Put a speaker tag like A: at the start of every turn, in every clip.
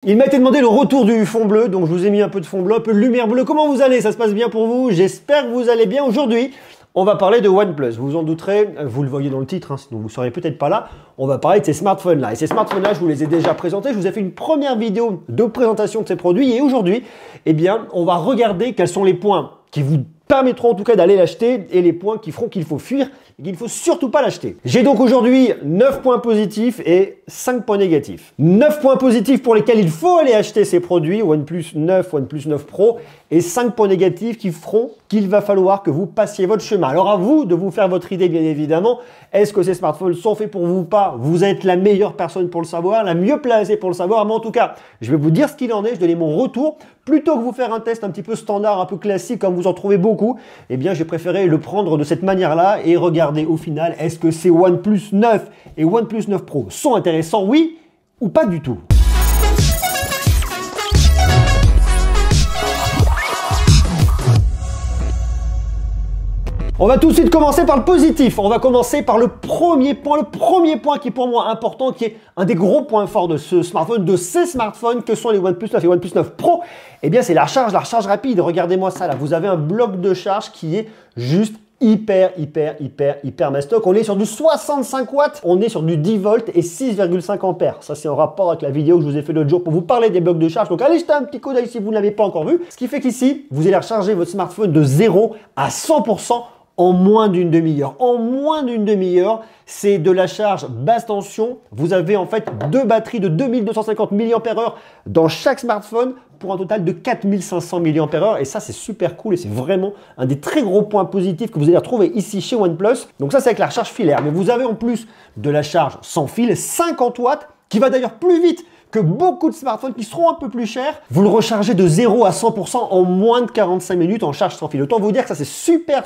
A: Il m'a été demandé le retour du fond bleu, donc je vous ai mis un peu de fond bleu, un peu de lumière bleue. Comment vous allez? Ça se passe bien pour vous? J'espère que vous allez bien. Aujourd'hui, on va parler de OnePlus. Vous vous en douterez, vous le voyez dans le titre, sinon vous ne seriez peut-être pas là. On va parler de ces smartphones-là. Et ces smartphones-là, je vous les ai déjà présentés. Je vous ai fait une première vidéo de présentation de ces produits. Et aujourd'hui, eh bien, on va regarder quels sont les points qui vous permettront en tout cas d'aller l'acheter et les points qui feront qu'il faut fuir et qu'il ne faut surtout pas l'acheter. J'ai donc aujourd'hui 9 points positifs et 5 points négatifs. 9 points positifs pour lesquels il faut aller acheter ces produits, OnePlus 9, OnePlus 9 Pro, et 5 points négatifs qui feront qu'il va falloir que vous passiez votre chemin. Alors à vous de vous faire votre idée bien évidemment. Est-ce que ces smartphones sont faits pour vous ou pas? Vous êtes la meilleure personne pour le savoir, la mieux placée pour le savoir, mais en tout cas, je vais vous dire ce qu'il en est, je donne mon retour. Plutôt que vous faire un test un petit peu standard, un peu classique, comme vous en trouvez beaucoup, eh bien j'ai préféré le prendre de cette manière-là et regarder au final, est-ce que ces OnePlus 9 et OnePlus 9 Pro sont intéressants, oui ou pas du tout? On va tout de suite commencer par le positif. On va commencer par le premier point qui est pour moi important, qui est un des gros points forts de ce smartphone, de ces smartphones que sont les OnePlus 9 et OnePlus 9 Pro. Eh bien, c'est la recharge rapide. Regardez-moi ça là. Vous avez un bloc de charge qui est juste hyper mastoc. On est sur du 65 watts, on est sur du 10 volts et 6,5 ampères. Ça, c'est en rapport avec la vidéo que je vous ai fait l'autre jour pour vous parler des blocs de charge. Donc, allez jeter un petit coup d'œil si vous ne l'avez pas encore vu. Ce qui fait qu'ici, vous allez recharger votre smartphone de 0 à 100% en moins d'une demi-heure. En moins d'une demi-heure, c'est de la charge basse tension. Vous avez en fait deux batteries de 2250 mAh dans chaque smartphone pour un total de 4500 mAh. Et ça, c'est super cool et c'est vraiment un des très gros points positifs que vous allez retrouver ici chez OnePlus. Donc ça, c'est avec la recharge filaire. Mais vous avez en plus de la charge sans fil, 50 watts, qui va d'ailleurs plus vite que beaucoup de smartphones qui seront un peu plus chers. Vous le rechargez de 0 à 100% en moins de 45 minutes en charge sans fil. Autant vous dire que ça, c'est super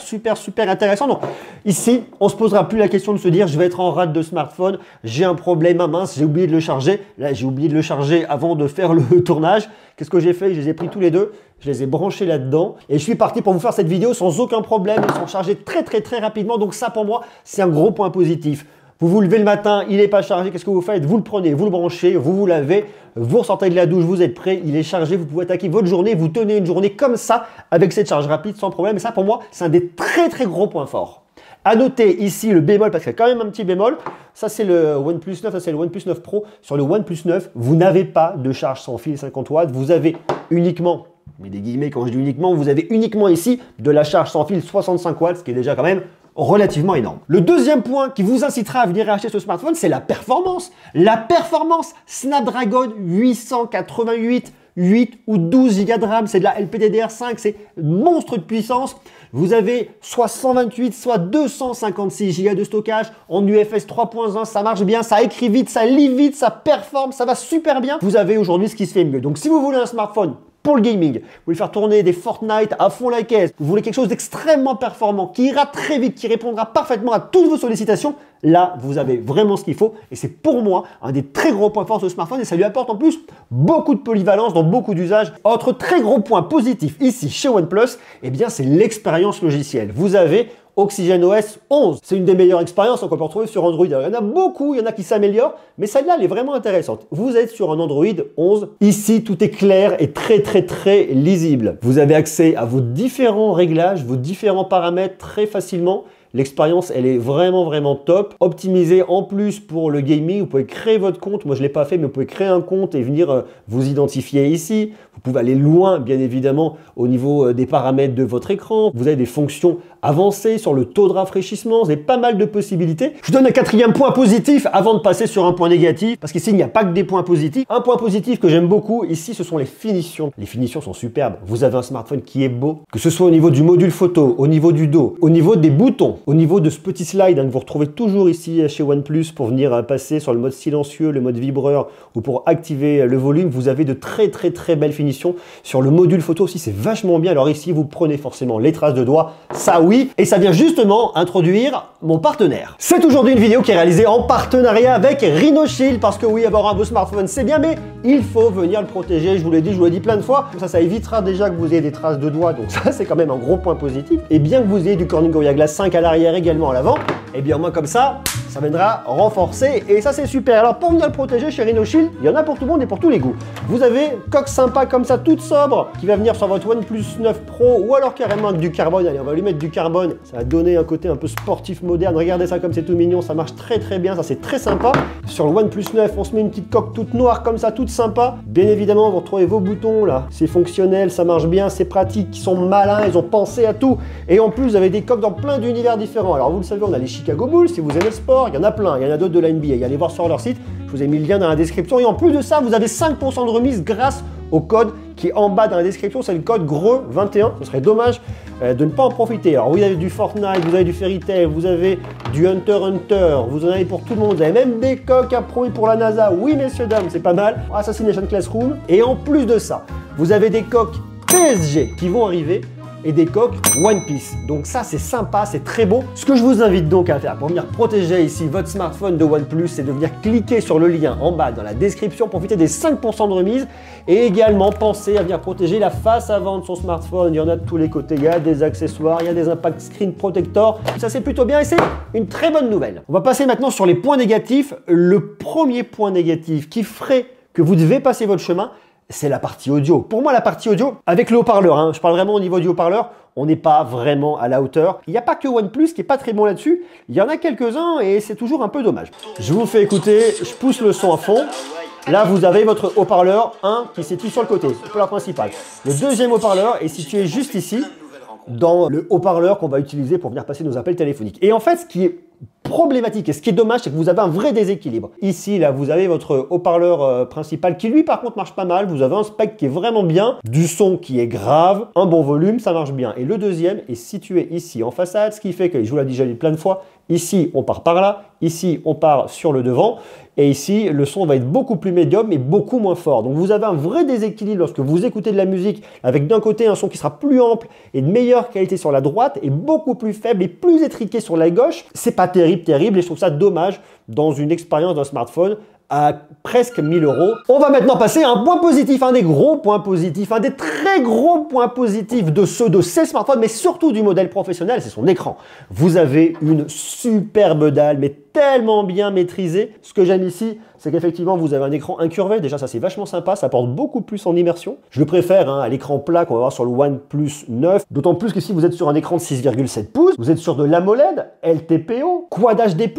A: intéressant. Donc ici, on se posera plus la question de se dire je vais être en rate de smartphone, j'ai un problème, ah mince, j'ai oublié de le charger. Là, j'ai oublié de le charger avant de faire le tournage. Qu'est-ce que j'ai fait? Je les ai pris tous les deux, je les ai branchés là-dedans et je suis parti pour vous faire cette vidéo sans aucun problème. Ils sont chargés très rapidement. Donc ça, pour moi, c'est un gros point positif. Vous vous levez le matin, il n'est pas chargé, qu'est-ce que vous faites? Vous le prenez, vous le branchez, vous vous lavez, vous ressortez de la douche, vous êtes prêt, il est chargé, vous pouvez attaquer votre journée, vous tenez une journée comme ça avec cette charge rapide sans problème. Et ça, pour moi, c'est un des très gros points forts. À noter ici le bémol, parce qu'il y a quand même un petit bémol. Ça, c'est le OnePlus 9, ça, c'est le OnePlus 9 Pro. Sur le OnePlus 9, vous n'avez pas de charge sans fil 50 watts. Vous avez uniquement, mais des guillemets quand je dis uniquement, vous avez uniquement ici de la charge sans fil 65 watts, ce qui est déjà quand même relativement énorme. Le deuxième point qui vous incitera à venir acheter ce smartphone, c'est la performance. La performance Snapdragon 888, 8 ou 12 Go de RAM, c'est de la LPDDR5, c'est monstre de puissance. Vous avez soit 128, soit 256 Go de stockage en UFS 3.1, ça marche bien, ça écrit vite, ça lit vite, ça performe, ça va super bien. Vous avez aujourd'hui ce qui se fait mieux. Donc si vous voulez un smartphone pour le gaming, vous voulez faire tourner des Fortnite à fond la caisse, vous voulez quelque chose d'extrêmement performant, qui ira très vite, qui répondra parfaitement à toutes vos sollicitations, là, vous avez vraiment ce qu'il faut. Et c'est pour moi un des très gros points forts de ce smartphone et ça lui apporte en plus beaucoup de polyvalence dans beaucoup d'usages. Autre très gros point positif ici chez OnePlus, eh bien, c'est l'expérience logicielle. Vous avez OxygenOS 11. C'est une des meilleures expériences qu'on peut retrouver sur Android. Alors, il y en a beaucoup, il y en a qui s'améliorent, mais celle-là, elle est vraiment intéressante. Vous êtes sur un Android 11. Ici, tout est clair et très lisible. Vous avez accès à vos différents réglages, vos différents paramètres très facilement. L'expérience, elle est vraiment top. Optimisée en plus pour le gaming. Vous pouvez créer votre compte. Moi, je ne l'ai pas fait, mais vous pouvez créer un compte et venir vous identifier ici. Vous pouvez aller loin, bien évidemment, au niveau des paramètres de votre écran. Vous avez des fonctions avancées sur le taux de rafraîchissement. Vous avez pas mal de possibilités. Je vous donne un quatrième point positif avant de passer sur un point négatif. Parce qu'ici, il n'y a pas que des points positifs. Un point positif que j'aime beaucoup, ici, ce sont les finitions. Les finitions sont superbes. Vous avez un smartphone qui est beau. Que ce soit au niveau du module photo, au niveau du dos, au niveau des boutons, au niveau de ce petit slide que vous retrouvez toujours ici chez OnePlus pour venir passer sur le mode silencieux, le mode vibreur ou pour activer le volume, vous avez de très belles finitions. Sur le module photo aussi, c'est vachement bien. Alors ici, vous prenez forcément les traces de doigts, ça oui, et ça vient justement introduire mon partenaire. C'est aujourd'hui une vidéo qui est réalisée en partenariat avec Rhinoshield parce que oui, avoir un beau smartphone, c'est bien, mais il faut venir le protéger. Je vous l'ai dit, je vous l'ai dit plein de fois. Ça évitera déjà que vous ayez des traces de doigts, donc ça, c'est quand même un gros point positif. Et bien que vous ayez du Corning Gorilla Glass 5 à l'arrière également à l'avant, et bien au moins comme ça viendra renforcer et ça c'est super. Alors pour venir le protéger chez RhinoShield, il y en a pour tout le monde et pour tous les goûts. Vous avez coque sympa comme ça, toute sobre, qui va venir sur votre OnePlus 9 Pro ou alors carrément avec du carbone. Allez, on va lui mettre du carbone, ça va donner un côté un peu sportif moderne. Regardez ça comme c'est tout mignon, ça marche très très bien, ça c'est très sympa. Sur le OnePlus 9, on se met une petite coque toute noire comme ça, toute sympa. Bien évidemment, vous retrouvez vos boutons là, c'est fonctionnel, ça marche bien, c'est pratique, ils sont malins, ils ont pensé à tout. Et en plus, vous avez des coques dans plein d'univers différents. Alors vous le savez, on a les Chicago Bulls, si vous aimez le sport, il y en a plein, il y en a d'autres de la NBA, allez voir sur leur site, je vous ai mis le lien dans la description. Et en plus de ça, vous avez 5% de remise grâce au code qui est en bas dans la description, c'est le code GREU21, ce serait dommage de ne pas en profiter. Alors vous avez du Fortnite, vous avez du Fairy Tail, vous avez du Hunter x Hunter, vous en avez pour tout le monde, vous avez même des coques approuvées pour la NASA, oui messieurs dames, c'est pas mal, Assassination Classroom, et en plus de ça, vous avez des coques PSG qui vont arriver, et des coques One Piece. Donc ça c'est sympa, c'est très beau. Ce que je vous invite donc à faire pour venir protéger ici votre smartphone de OnePlus, c'est de venir cliquer sur le lien en bas dans la description, profiter des 5% de remise et également penser à venir protéger la face avant de son smartphone. Il y en a de tous les côtés, il y a des accessoires, il y a des impact screen protector. Ça c'est plutôt bien et c'est une très bonne nouvelle. On va passer maintenant sur les points négatifs. Le premier point négatif qui ferait que vous devez passer votre chemin, c'est la partie audio. Pour moi, la partie audio, avec le haut-parleur, je parle vraiment au niveau du haut-parleur, on n'est pas vraiment à la hauteur. Il n'y a pas que OnePlus qui est pas très bon là-dessus. Il y en a quelques-uns et c'est toujours un peu dommage. Je vous fais écouter, je pousse le son à fond. Là, vous avez votre haut-parleur, qui se situe sur le côté, c'est la principale. Le deuxième haut-parleur est situé juste ici, dans le haut-parleur qu'on va utiliser pour venir passer nos appels téléphoniques. Et en fait, ce qui est problématique et ce qui est dommage, c'est que vous avez un vrai déséquilibre. Ici, là, vous avez votre haut-parleur principal qui, lui, par contre, marche pas mal. Vous avez un spec qui est vraiment bien, du son qui est grave, un bon volume, ça marche bien. Et le deuxième est situé ici en façade, ce qui fait que, je vous l'ai déjà dit plein de fois, ici, on part par là, ici, on part sur le devant, et ici, le son va être beaucoup plus médium et beaucoup moins fort. Donc, vous avez un vrai déséquilibre lorsque vous écoutez de la musique, avec d'un côté un son qui sera plus ample et de meilleure qualité sur la droite, et beaucoup plus faible et plus étriqué sur la gauche. C'est pas terrible, et je trouve ça dommage dans une expérience d'un smartphone à presque 1000 €. On va maintenant passer à un point positif, un des gros points positifs, un des très gros points positifs de ces smartphones, mais surtout du modèle professionnel, c'est son écran. Vous avez une superbe dalle, mais tellement bien maîtrisée. Ce que j'aime ici, c'est qu'effectivement, vous avez un écran incurvé. Déjà, ça, c'est vachement sympa. Ça apporte beaucoup plus en immersion. Je le préfère à l'écran plat qu'on va voir sur le OnePlus 9. D'autant plus que si vous êtes sur un écran de 6,7 pouces, vous êtes sur de l'AMOLED, LTPO, Quad HD+,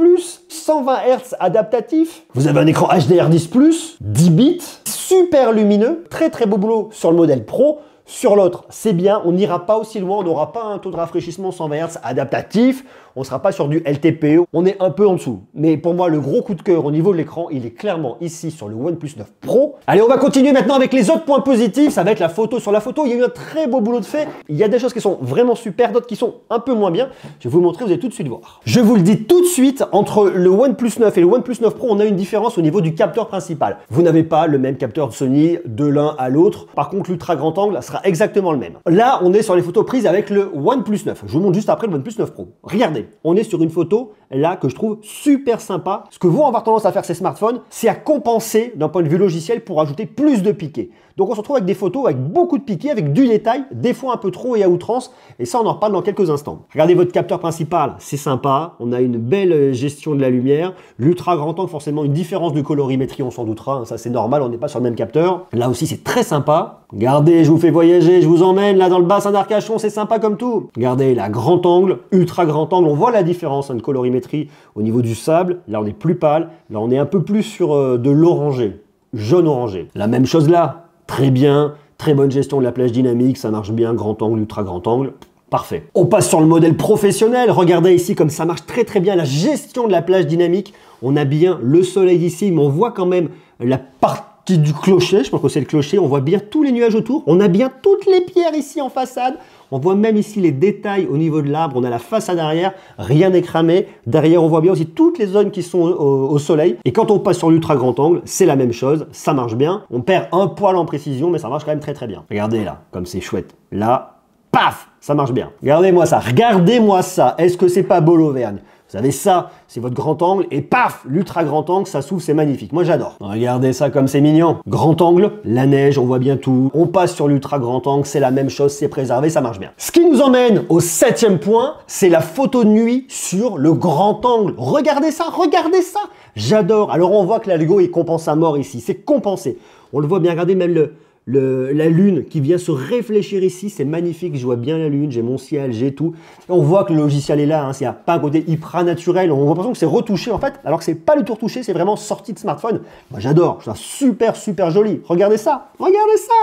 A: 120 Hz adaptatif. Vous avez un écran HDR10+, 10 bits, super lumineux. Très, très beau boulot sur le modèle Pro. Sur l'autre, c'est bien, on n'ira pas aussi loin, on n'aura pas un taux de rafraîchissement 120 Hz adaptatif, on ne sera pas sur du LTPO, on est un peu en dessous. Mais pour moi, le gros coup de cœur au niveau de l'écran, il est clairement ici sur le OnePlus 9 Pro. Allez, on va continuer maintenant avec les autres points positifs, ça va être la photo. Sur la photo, il y a eu un très beau boulot de fait, il y a des choses qui sont vraiment super, d'autres qui sont un peu moins bien. Je vais vous montrer, vous allez tout de suite voir. Je vous le dis tout de suite, entre le OnePlus 9 et le OnePlus 9 Pro, on a une différence au niveau du capteur principal. Vous n'avez pas le même capteur de Sony de l'un à l'autre. Par contre, l'ultra grand angle sera exactement le même. Là, on est sur les photos prises avec le OnePlus 9. Je vous montre juste après le OnePlus 9 Pro. Regardez, on est sur une photo là que je trouve super sympa. Ce que vont avoir tendance à faire ces smartphones, c'est à compenser d'un point de vue logiciel pour ajouter plus de piqué. Donc on se retrouve avec des photos avec beaucoup de piqué, avec du détail, des fois un peu trop et à outrance. Et ça, on en reparle dans quelques instants. Regardez votre capteur principal, c'est sympa. On a une belle gestion de la lumière. L'ultra grand angle, forcément, une différence de colorimétrie, on s'en doutera. Ça, c'est normal, on n'est pas sur le même capteur. Là aussi, c'est très sympa. Regardez, je vous fais voyager, je vous emmène là dans le bassin d'Arcachon, c'est sympa comme tout. Regardez, là, grand angle, ultra grand angle, on voit la différence de colorimétrie au niveau du sable. Là, on est plus pâle. Là, on est un peu plus sur de l'orangé, jaune orangé. La même chose là. Très bien, très bonne gestion de la plage dynamique, ça marche bien, grand angle, ultra grand angle, parfait. On passe sur le modèle professionnel, regardez ici comme ça marche très très bien la gestion de la plage dynamique. On a bien le soleil ici, mais on voit quand même la partie du clocher, je pense que c'est le clocher, on voit bien tous les nuages autour. On a bien toutes les pierres ici en façade. On voit même ici les détails au niveau de l'arbre, on a la façade arrière, rien n'est cramé. Derrière, on voit bien aussi toutes les zones qui sont au soleil. Et quand on passe sur l'ultra grand angle, c'est la même chose, ça marche bien. On perd un poil en précision, mais ça marche quand même très très bien. Regardez là, comme c'est chouette. Là, paf, ça marche bien. Regardez-moi ça, regardez-moi ça. Est-ce que c'est pas beau l'Auvergne? Vous Vous avez ça, c'est votre grand angle, et paf, l'ultra grand angle, ça s'ouvre, c'est magnifique. Moi, j'adore. Regardez ça comme c'est mignon. Grand angle, la neige, on voit bien tout. On passe sur l'ultra grand angle, c'est la même chose, c'est préservé, ça marche bien. Ce qui nous emmène au 7e point, c'est la photo de nuit sur le grand angle. Regardez ça, regardez ça. J'adore. Alors, on voit que l'algo, il compense à mort ici. C'est compensé. On le voit bien, regardez même la lune qui vient se réfléchir ici, c'est magnifique, je vois bien la lune, j'ai mon ciel, j'ai tout. On voit que le logiciel est là, hein, il n'y a pas un côté hyper naturel, on voit l'impression que c'est retouché en fait, alors que c'est pas du tout retouché, c'est vraiment sorti de smartphone. Moi j'adore, je trouve ça super super joli. Regardez ça, regardez ça.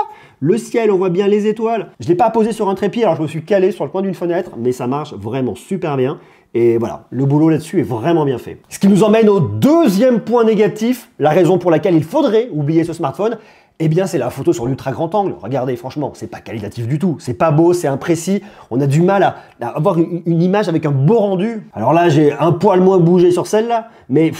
A: Le ciel, on voit bien les étoiles. Je ne l'ai pas posé sur un trépied, alors je me suis calé sur le coin d'une fenêtre, mais ça marche vraiment super bien. Et voilà, le boulot là-dessus est vraiment bien fait. Ce qui nous emmène au 2e point négatif, la raison pour laquelle il faudrait oublier ce smartphone, eh bien, c'est la photo sur l'ultra grand angle. Regardez, franchement, c'est pas qualitatif du tout. C'est pas beau, c'est imprécis. On a du mal à avoir une image avec un beau rendu. Alors là, j'ai un poil moins bougé sur celle-là, mais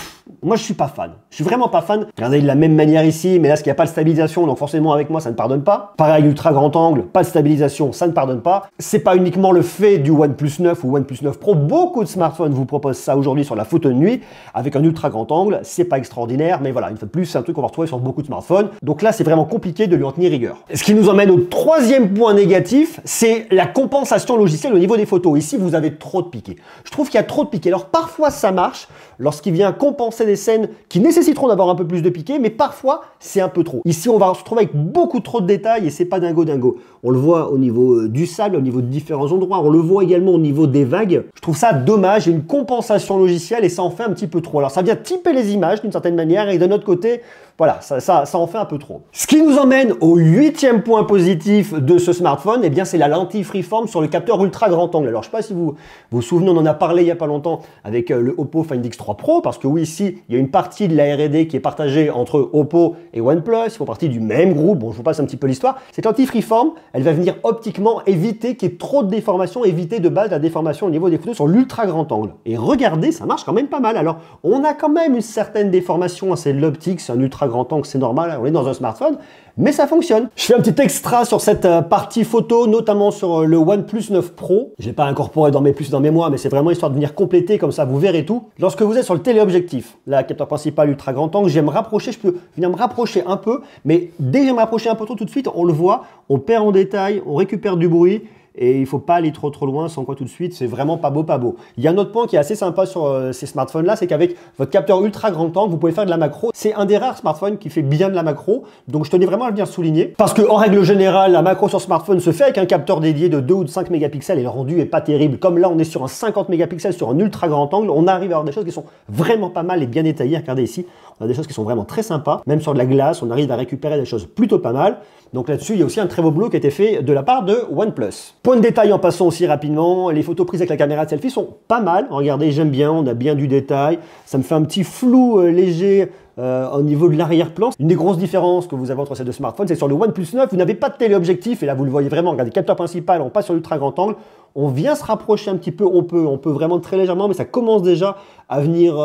A: moi, je suis pas fan. Je suis vraiment pas fan. Regardez de la même manière ici, mais là, parce qu'il n'y a pas de stabilisation, donc forcément, avec moi, ça ne pardonne pas. Pareil, ultra grand angle, pas de stabilisation, ça ne pardonne pas. C'est pas uniquement le fait du OnePlus 9 ou OnePlus 9 Pro. Beaucoup de smartphones vous proposent ça aujourd'hui sur la photo de nuit, avec un ultra grand angle. C'est pas extraordinaire, mais voilà, une fois de plus, c'est un truc qu'on va retrouver sur beaucoup de smartphones. Donc là, c'est vraiment compliqué de lui en tenir rigueur. Ce qui nous emmène au 3e point négatif, c'est la compensation logicielle au niveau des photos. Ici, vous avez trop de piqués. Je trouve qu'il y a trop de piqués. Alors parfois, ça marche lorsqu'il vient compenser des scènes qui nécessiteront d'avoir un peu plus de piqués, mais parfois, c'est un peu trop. Ici, on va se retrouver avec beaucoup trop de détails et c'est pas dingo. On le voit au niveau du sable, au niveau de différents endroits. On le voit également au niveau des vagues. Je trouve ça dommage. Il y a une compensation logicielle et ça en fait un petit peu trop. Alors, ça vient typer les images d'une certaine manière et d'un autre côté, voilà, ça en fait un peu trop. Ce qui nous emmène au 8e point positif de ce smartphone, eh bien c'est la lentille freeform sur le capteur ultra grand angle. Alors je ne sais pas si vous vous souvenez, on en a parlé il n'y a pas longtemps avec le Oppo Find X3 Pro, parce que oui, ici, il y a une partie de la R&D qui est partagée entre Oppo et OnePlus, ils font partie du même groupe. Bon, je vous passe un petit peu l'histoire. Cette lentille freeform, elle va venir optiquement éviter qu'il y ait trop de déformation, éviter de base la déformation au niveau des photos sur l'ultra grand angle. Et regardez, ça marche quand même pas mal. Alors, on a quand même une certaine déformation, hein, c'est de l'optique, c'est un ultra grand angle, c'est normal, on est dans un smartphone, mais ça fonctionne. Je fais un petit extra sur cette partie photo, notamment sur le OnePlus 9 Pro. Je l'ai pas incorporé dans mes plus dans mes mois, mais c'est vraiment histoire de venir compléter, comme ça vous verrez tout. Lorsque vous êtes sur le téléobjectif, là, capteur principal ultra grand angle, j'aime me rapprocher, je peux venir me rapprocher un peu, mais dès que je me rapprocher un peu trop tout de suite, on le voit, on perd en détail, on récupère du bruit. Et il ne faut pas aller trop loin, sans quoi tout de suite, c'est vraiment pas beau, pas beau. Il y a un autre point qui est assez sympa sur ces smartphones-là, c'est qu'avec votre capteur ultra grand angle, vous pouvez faire de la macro. C'est un des rares smartphones qui fait bien de la macro, donc je tenais vraiment à le bien souligner. Parce qu'en règle générale, la macro sur smartphone se fait avec un capteur dédié de 2 ou de 5 mégapixels et le rendu est pas terrible. Comme là, on est sur un 50 mégapixels sur un ultra grand angle, on arrive à avoir des choses qui sont vraiment pas mal et bien détaillées. Regardez ici, on a des choses qui sont vraiment très sympas. Même sur de la glace, on arrive à récupérer des choses plutôt pas mal. Donc là-dessus, il y a aussi un très beau boulot qui a été fait de la part de OnePlus. Point de détail en passant aussi rapidement, les photos prises avec la caméra de selfie sont pas mal. Regardez, j'aime bien, on a bien du détail. Ça me fait un petit flou léger au niveau de l'arrière-plan. Une des grosses différences que vous avez entre ces deux smartphones, c'est que sur le OnePlus 9, vous n'avez pas de téléobjectif. Et là, vous le voyez vraiment, regardez, capteur principal, on passe sur l'ultra grand angle. On vient se rapprocher un petit peu, on peut vraiment très légèrement, mais ça commence déjà à venir,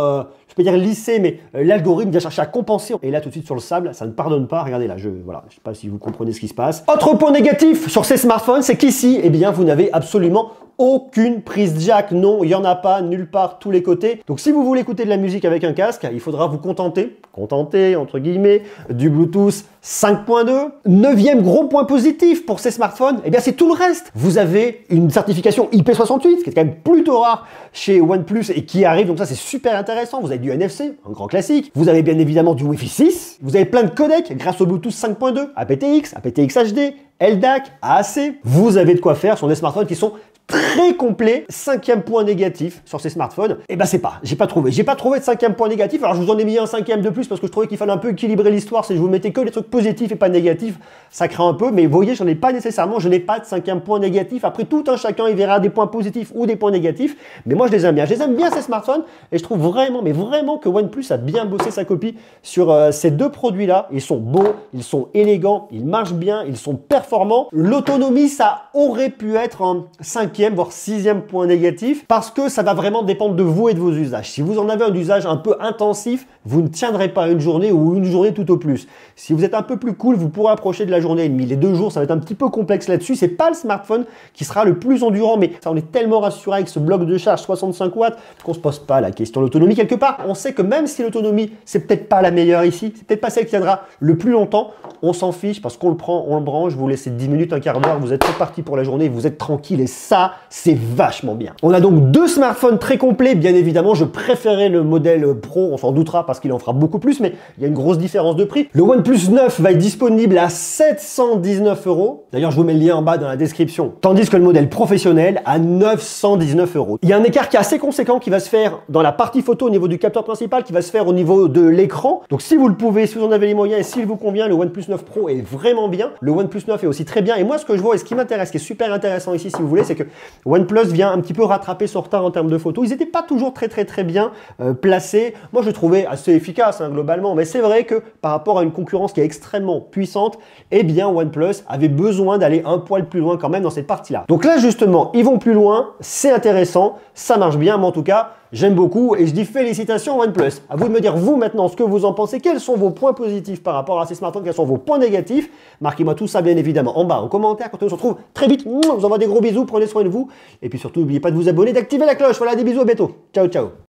A: je peux dire lisser, mais l'algorithme vient chercher à compenser. Et là, tout de suite sur le sable, ça ne pardonne pas. Regardez là, voilà, je ne sais pas si vous comprenez ce qui se passe. Autre point négatif sur ces smartphones, c'est qu'ici, eh bien, vous n'avez absolument aucune prise jack. Non, il n'y en a pas nulle part, tous les côtés. Donc, si vous voulez écouter de la musique avec un casque, il faudra vous contenter entre guillemets, du Bluetooth 5.2. 9e gros point positif pour ces smartphones, eh bien, c'est tout le reste. Vous avez une certification IP68, ce qui est quand même plutôt rare chez OnePlus et qui arrive. Donc ça, c'est super intéressant. Vous avez du NFC, un grand classique. Vous avez bien évidemment du Wi-Fi 6. Vous avez plein de codecs grâce au Bluetooth 5.2, aptX, aptX HD, LDAC, AAC. Vous avez de quoi faire sur des smartphones qui sont très complet. 5e point négatif sur ces smartphones, et ben j'ai pas trouvé de 5e point négatif. Alors je vous en ai mis un 5e de plus parce que je trouvais qu'il fallait un peu équilibrer l'histoire. Si je vous mettais que des trucs positifs et pas négatifs, ça craint un peu, mais vous voyez, je n'ai pas de 5e point négatif. Après, tout un chacun, il verra des points positifs ou des points négatifs, mais moi je les aime bien. Je les aime bien ces smartphones et je trouve vraiment, mais vraiment que OnePlus a bien bossé sa copie sur ces deux produits-là. Ils sont beaux, ils sont élégants, ils marchent bien, ils sont performants. L'autonomie, ça aurait pu être un 5e 5e, voire 6e point négatif, parce que ça va vraiment dépendre de vous et de vos usages. Si vous en avez un usage un peu intensif, vous ne tiendrez pas une journée ou une journée tout au plus. Si vous êtes un peu plus cool, vous pourrez approcher de la journée et demie. Les 2 jours, ça va être un petit peu complexe là-dessus. C'est pas le smartphone qui sera le plus endurant, mais ça, on est tellement rassuré avec ce bloc de charge 65 watts qu'on se pose pas la question de l'autonomie. Quelque part, on sait que même si l'autonomie, c'est peut-être pas la meilleure ici, c'est peut-être pas celle qui tiendra le plus longtemps, on s'en fiche parce qu'on le prend, on le branche, vous laissez 10 minutes, un quart d'heure, vous êtes reparti pour la journée, vous êtes tranquille et ça, c'est vachement bien. On a donc 2 smartphones très complets. Bien évidemment, je préférais le modèle Pro, on s'en doutera parce qu'il en fera beaucoup plus, mais il y a une grosse différence de prix. Le OnePlus 9 va être disponible à 719 €. D'ailleurs, je vous mets le lien en bas dans la description. Tandis que le modèle professionnel à 919 €. Il y a un écart qui est assez conséquent qui va se faire dans la partie photo au niveau du capteur principal, qui va se faire au niveau de l'écran. Donc si vous le pouvez, si vous en avez les moyens et s'il vous convient, le OnePlus 9 Pro est vraiment bien. Le OnePlus 9 est aussi très bien. Et moi, ce que je vois et ce qui m'intéresse, ce qui est super intéressant ici, si vous voulez, c'est que OnePlus vient un petit peu rattraper son retard en termes de photos. Ils n'étaient pas toujours très bien placés. Moi, je le trouvais assez efficace globalement, mais c'est vrai que par rapport à une concurrence qui est extrêmement puissante, eh bien OnePlus avait besoin d'aller un poil plus loin quand même dans cette partie-là. Donc là, justement, ils vont plus loin, c'est intéressant, ça marche bien, mais en tout cas, j'aime beaucoup et je dis félicitations OnePlus. À vous de me dire vous maintenant ce que vous en pensez, quels sont vos points positifs par rapport à ces smartphones, quels sont vos points négatifs. Marquez-moi tout ça bien évidemment en bas en commentaire. Quand on se retrouve très vite, je vous envoie des gros bisous, prenez soin de vous et puis surtout n'oubliez pas de vous abonner, d'activer la cloche. Voilà, des bisous, à bientôt. Ciao ciao.